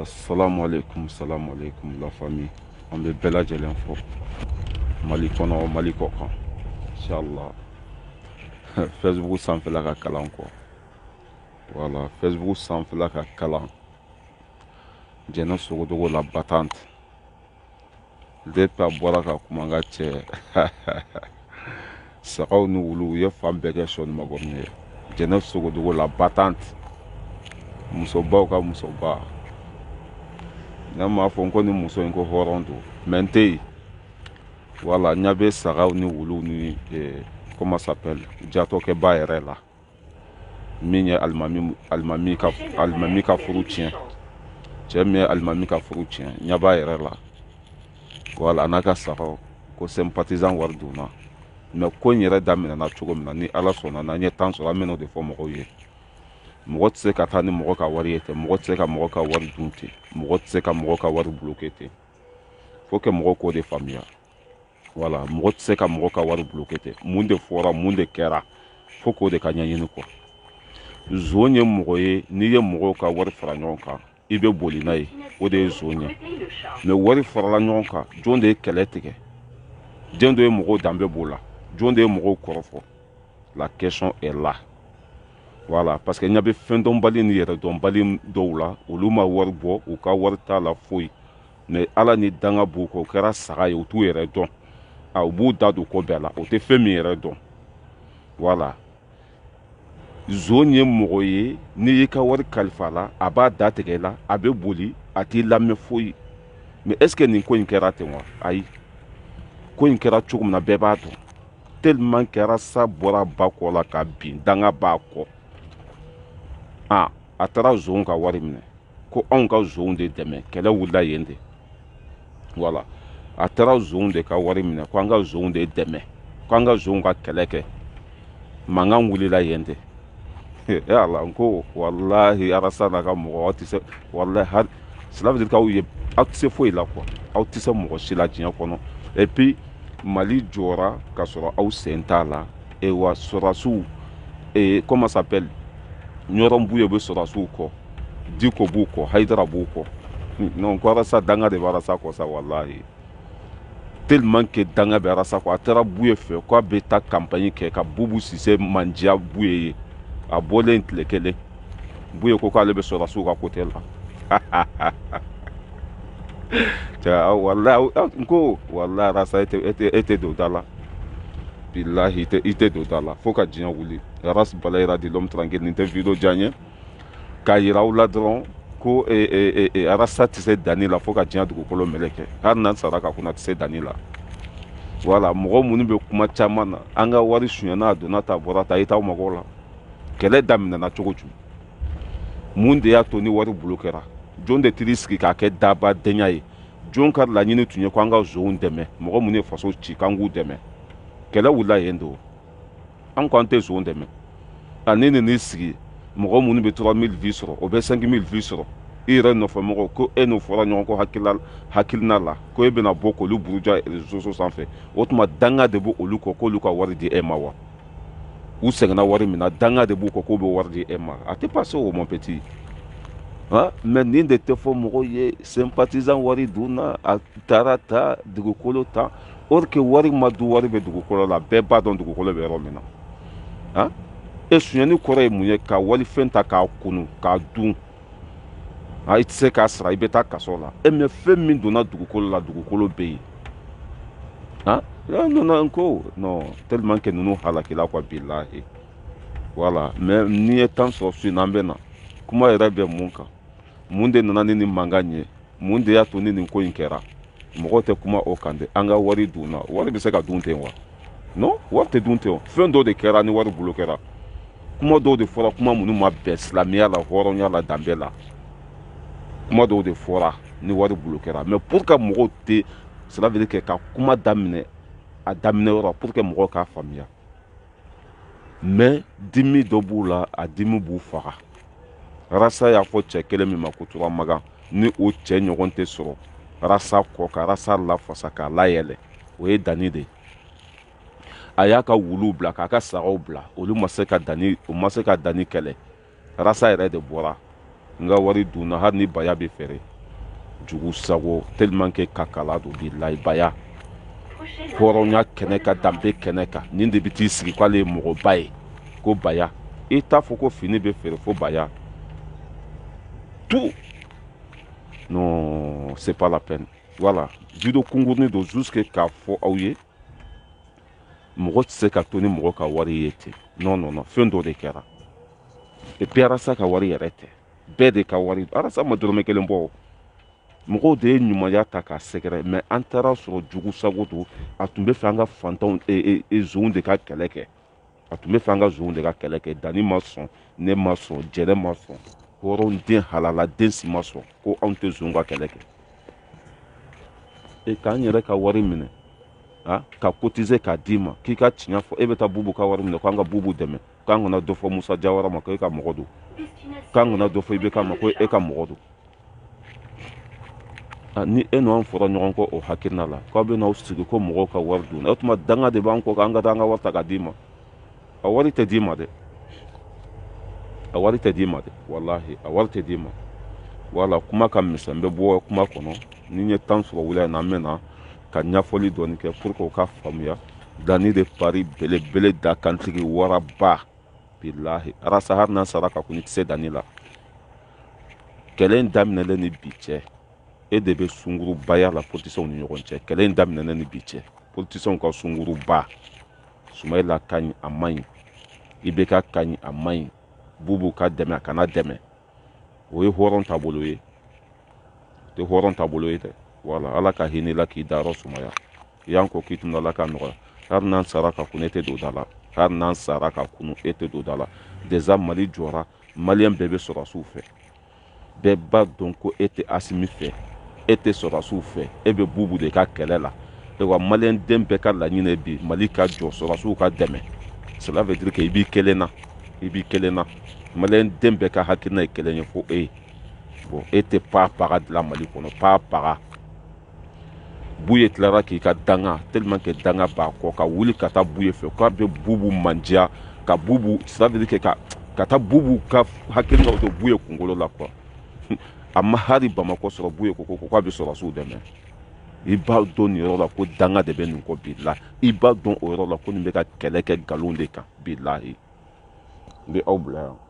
Assalamu alaikum, la famille. On est bella l'info. Malikono, Malikoka. Inch'Allah. Facebook s'en fait la kalan quoi. Voilà, Facebook s'en fait la kalan. Jena sogodogo la battante. Depuis à boire ka kumanga tche. Sakaw nu wulu ye fam bege son magomne. Jena sogodogo la battante. Musoba ka musoba. Nama fɔ ko ni muso in ko hɔrɔn don mɛ n tɛ yen wala ɲɛ bɛ sagaw ni wuluw ni comment s'appelle jatɔkɛba yɛrɛ la min ye alimami ka furu tiɲɛ cɛ min ye alimami ka furu tiɲɛ ɲɛ b'a yɛrɛ la wala a n'a ka sagaw ko sympathisant wari donna mɛ ko in yɛrɛ daminɛna cogo min na ni ala sɔnna n'an ye temps sɔrɔ an bɛn'o de fɔ mɔgɔw ye. Mɔgɔ tɛ se ka taa ni mɔgɔ ka wari ye ten, mɔgɔ tɛ se ka mɔgɔ ka wari dun ten, mɔgɔ tɛ se ka mɔgɔ ka wari bloquer ten. Faut que mɔgɔ k'o de faamuya. Voilà, mɔgɔ tɛ se ka mɔgɔ ka wari bloquer ten. Mun de fɔra, mun de kɛra, faut k'o de ka ɲɛɲini quoi. Zon ye mɔgɔ ye, n'i ye mɔgɔw ka wari fara ɲɔgɔn kan, i bɛ boli n'a ye, o de ye zon ye. Mais wari farala ɲɔgɔn kan, jɔn de ye kɛlɛ tigɛ? Jɔn de ye mɔgɔw danbe b'o la? Jɔn de ye mɔgɔw kɔrɔfɔ? La question est là. Voilà, parce que ɲa bɛ fɛn dɔnbali ni yɛrɛ dɔnbali dɔw la olu ma wari bɔ u ka wari t'a la foyi mais ala ni danga b'u kɔ o kɛra saga ye u t'u yɛrɛ dɔn a u b'u da don ko bɛɛ la u tɛ fɛn min yɛrɛ dɔn voilà zon ye mɔgɔ ye n'i y'i ka wari kalifa la a b'a da tigɛ i la a bɛ boli a t'i lamɛn foyi mais est ce que nin ko in kɛra ten wa ayi ko in kɛra cogo min na bɛɛ b'a dɔn tellement kɛra sa bɔra ba kɔ la ka bin danga b'a kɔ. A taara zon ka wari minɛ ko anw ka zon de dɛmɛ kɛlɛ wulila yen de voilà a taara zon de ka wari minɛ ko an ka zon de dɛmɛ ko an ka zon ka kɛlɛ kɛ mankan wulila yen de ala n ko walahi arasa n'a ka mɔgɔ aw tɛ se walahi cela veut dire k'aw ye aw tɛ se foyi la quoi aw tɛ se mɔgɔ si la diɲɛ kɔnɔ et puis Mali jɔra ka sɔrɔ aw sen t'a la et wa sɔrɔdasiw comment ça s'appelle ɲɔrɔn b'u ye bɛ sɔrɔdasiw kɔ Diko b'u kɔ Hayidara b'u kɔ non ko arasa danga de bɛ arasa kɔ sa walahi tellement que danga bɛ arasa kɔ a taara Buye fɛ k'a bɛ taa campagne kɛ ka Bubu Sise mandiya Buye ye a bɔlen tile kelen Buye ko k'ale bɛ sɔrɔdasiw ka côté la walahi n ko walahi arasa e tɛ don da la billahi i tɛ don da la fo ka diɲɛ wuli ras balayira di l'homme tranquille nin tɛ video diya n ye k'a yira aw la dɔrɔn ko arasa tɛ se danni la fo ka diɲɛ dugukolo mɛlɛkɛ hali n'an sara ka kunna tɛ se danni la voilà mɔgɔ minnu bɛ kuma caman na an ka wari suɲɛna a donna ta a bɔra ta i t'aw mago la kɛlɛ daminɛna cogo jumɛn mun de y'a to ni wari bolo kɛra jɔn de t'i sigi k'a kɛ dabadenya ye jɔn ka laɲini tun ye ko an ka zonw dɛmɛ mɔgɔ minnu ye faso ci k'an k'u dɛmɛ kɛlɛ wulila yen don an ko an tɛ zon dɛmɛ ani n'i sigi mɔgɔ minnu bɛ 3000 vues sɔrɔ o bɛ 5000 vues sɔrɔ i yɛrɛ nɔfɛmɔgɔ ko e n'o fɔra ɲɔgɔn kɔ hakilina la ko e bɛna bɔ k'olu buruja réseaux sanfɛ o tuma danga de b'o olu kɔ k'olu ka wari di e ma wa u sɛgɛnna wari min na danga de b'u kɔ k'u bɛ wari di e ma a tɛ passer o mon petit mais nin de tɛ fɔ mɔgɔw ye sympathisant wari dunna a taara ta dugukolo ta or que wari ma dun wari bɛ dugukolo la bɛɛ b'a dɔn dugukolo bɛ yɔrɔ min na suɲɛni kɔrɔ ye mun ye ka walifɛn ta k'a kunu k'a dun i tɛ se k'a sara i bɛ taa kaso la mais fɛn min donna dugukolo la dugukolo bɛ yen n ko non tellement que ninnu halakila quoi bilahi voilà mais n'i ye temps sɔrɔ su in na an bɛ na kuma yɛrɛ bɛ mun kan mun de nana ni nin mankan ye mun de y'a to ni nin ko in kɛra mɔgɔw tɛ kuma o kan dɛ an ka wari dunna wari bɛ se ka dun ten wa non wari tɛ dun ten o fɛn dɔ de kɛra ni wari bolo kɛra kuma dɔw de fɔra kuma minnu ma bɛn silamɛya la hɔrɔnya la danbe la kuma dɔw de fɔra ni wari bolo kɛra mais pour que mɔgɔw tɛ cela veut dire que ka kuma daminɛ a daminɛ yɔrɔ pour que mɔgɔw k'a faamuya mais dimi dɔ b'u la a dimi b'u faga rasa y'a fɔ cɛ kelen min ma ko turamagan ni o cɛ ɲɔgɔn tɛ sɔrɔ rasa kɔ ka rasa lafasa k'a layɛlɛ o ye danni de ye a y'a ka wuluw bila k'a ka sagaw bila olu ma se ka danni kɛlɛ rasa yɛrɛ de bɔra nga wari duna har ni baya bɛ fɛrɛ jugu sago tellement que kakala do billahi baya hɔrɔnya kɛnɛ ka danbe kɛnɛ kan nin de bɛ t'i sigi k'ale ye mɔgɔba ye ko baya i t'a fɔ ko fini bɛ feere fo baya tout non c'est pas la peine voilà video kungurunin do jusque k'a fɔ aw ye mɔgɔ tɛ se ka to ni mɔgɔ ka wari ye ten non non non fɛn dɔ de kɛra et puis arasa ka wari yɛrɛ tɛ bɛɛ de ka wari arasa ma dɔrɔmɛ kelen bɔ mɔgɔw de ye ɲumanya ta k'a sɛgɛrɛ mais an taara sɔrɔ jugu sago do a tun bɛ fɛ an ka fantanw zonw de ka kɛlɛ kɛ a tun bɛ fɛ an ka zonw de ka kɛlɛ kɛ dani ma sɔn ne ma sɔn jɛnɛ ma sɔn hɔrɔn den halala den si ma sɔn ko anw tɛ zonw ka kɛlɛ kɛ k'an yɛrɛ ka wari minɛ ka cotiser k'a d'i ma k'i ka tiɲɛ fɔ e bɛ taa bubu ka wari minɛ k'an ka bubu dɛmɛ k'an kana dɔ fɔ musa jawara ma ko e ka mɔgɔ do k'an kana dɔ fɔ i bɛ k'a ma ko e ka mɔgɔ do ni e n'an fɔra ɲɔgɔn kɔ o hakilina la k'aw bɛ n'aw sigi ko mɔgɔw ka wari dun o tuma danga de b'an kɔ k'an ka taa an ka wari ta k'a d'i ma a wari tɛ d'i ma dɛ a wari tɛ d'i ma dɛ walahi a wari tɛ d'i ma wala kuma ka misɛn n bɛ bɔ kuma kɔnɔ ni n ye temps sɔrɔ wula in na an bɛ na ka ɲɛfɔli dɔɔni kɛ pour que o ka faamuya dani de pari belebele da kantigi waraba bilahi arasa har n'an sara ka kun i tɛ se dani la kɛlɛ in daminɛlen ni bi cɛ e de bɛ sunguruba la politisiyɛnw ni ɲɔgɔn cɛ kɛlɛ in daminɛlen ni bi cɛ politisiyɛnw ka sunguruba Sumayila ka ɲi a man ɲi IBK ka ɲi a man ɲi Bubu ka dɛmɛ a kana dɛmɛ o ye hɔrɔn taabolo ye o tɛ hɔrɔn taabolo ye dɛ wala ala ka hinɛ la k'i dayɔrɔ sumaya yan ko k'i tun ala ka nɔgɔya hali n'an sara ka kun e tɛ don da la hali n'an sara ka kunu e tɛ don da la déjà Mali jɔra maliyɛn bɛɛ bɛ sɔrɔdasiw fɛ bɛɛ b'a dɔn ko e tɛ Asimi fɛ e tɛ sɔrɔdasiw fɛ e bɛ Bubu de ka kɛlɛ la wa maliyɛn den bɛɛ ka laɲini bi Mali ka jɔ sɔrɔdasiw ka dɛmɛ cela veut dire que i b'i kelen na maliyɛn den bɛɛ ka hakilina ye kelen ye fo e bon e tɛ pa paga dilan Mali kɔnɔ pa paga Buye tilara k'i ka danga tellement que danga b'a kɔ ka wuli ka taa Buye fɛ k'a bɛ Bubu mandiya ka Bubu cela veut dire que ka taa Bubu ka hakilina to Buye kunkolo la quoi a ma hali Bamakɔ sɔrɔ Buye ko k'a bɛ sɔrɔdasiw dɛmɛ i b'a dɔn nin yɔrɔ la ko danga de bɛ nin kɔ bilahi i b'a dɔn o yɔrɔ la ko nin bɛ ka kɛlɛ kɛ nkalon de kan bilahi n bɛ aw bila yan.